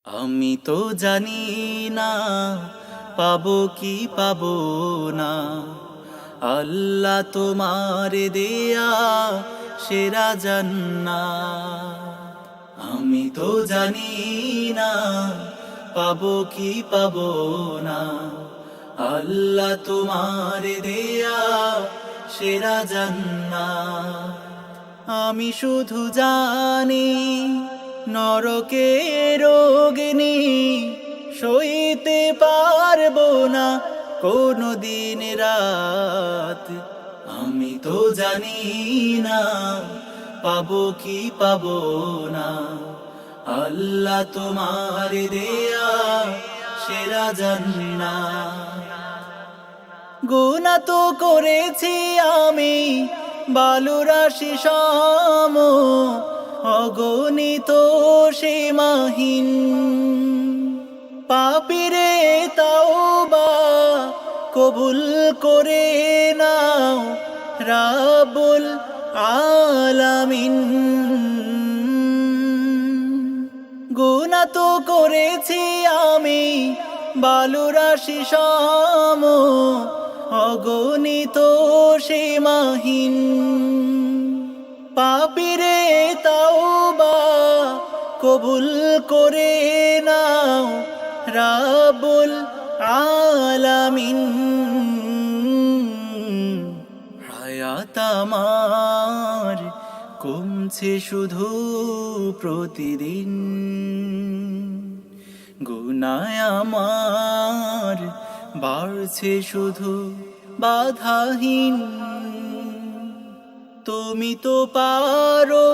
আমি তো জানি না পাবো কি পাবো না, আল্লাহ তোমার দেয়া সেরা জান্নাত। আমি তো জানি না পাবো কি পাবো না, আল্লাহ তোমার দেয়া সেরা জান্নাত। আমি শুধু জানি নরকের অগ্নি সইতে পারবো না কোনো দিন রাত। আমি তো জানি না পাবো কি পাবো না, আল্লাহ তোমার দেয়া সেরা জান্নাত। গুনাহ তো করেছি আমি বালুরাশি সম, অগণিত সীমাহীন। পাপীরে তাওবা কবুল করে নাও রাব্বুল আলামিন। গুনাহ তো করেছি আমি বালুরাশি সম, অগণিত সীমাহীন। পাপীরে তাওবা কবুল করে নাও রাব্বুল আলামিন। হায়াত আমার কমছে শুধু প্রতিদিন, গুনাহ আমার বাড়ছে শুধু বাধাহীন। তুমি তো পারো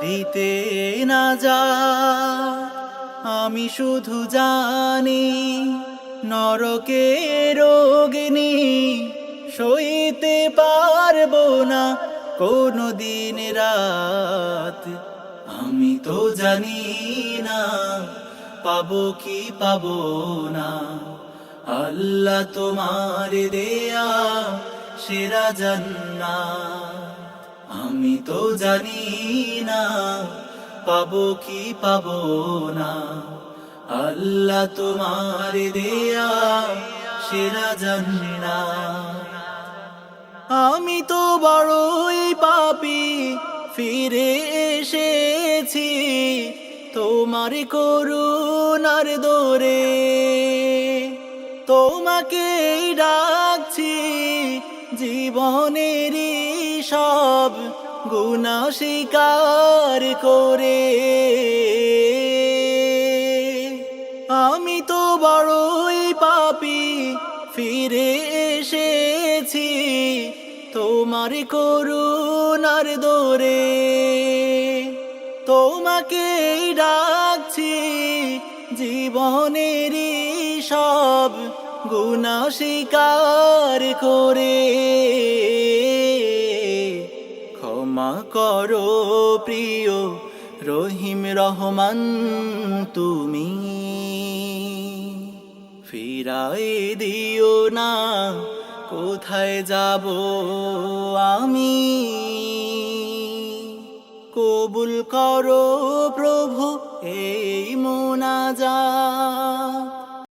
দিতে না যা, আমি শুধু জানি নরকের অগ্নি সইতে পারবো না কোনো দিন রাত। আমি তো জানি না পাবো কি পাবো না, আল্লাহ তোমার দেয়া সেরা জান্নাত। আমি তো জানি না পাবো কি পাবো না, আল্লাহ তোমার দেয়া সেরা জান্নাত। আমি তো বড়ই পাপী ফিরে এসেছি তোমার করুণার দোরে, তোমাকে ডাকছি জীবনেরই সব গুনাহ স্বীকার করে। আমি তো বড়ই পাপী ফিরে এসেছি তোমার করুণার দোরে, তোমাকে ডাকছি জীবনেরই সব গুনাহ স্বীকার করে। ক্ষমা করো প্রিয় রহিম রহমান তুমি, ফিরাই দিও না কোথায় যাব আমি। কবুল করো প্রভু এই মোনাজাত।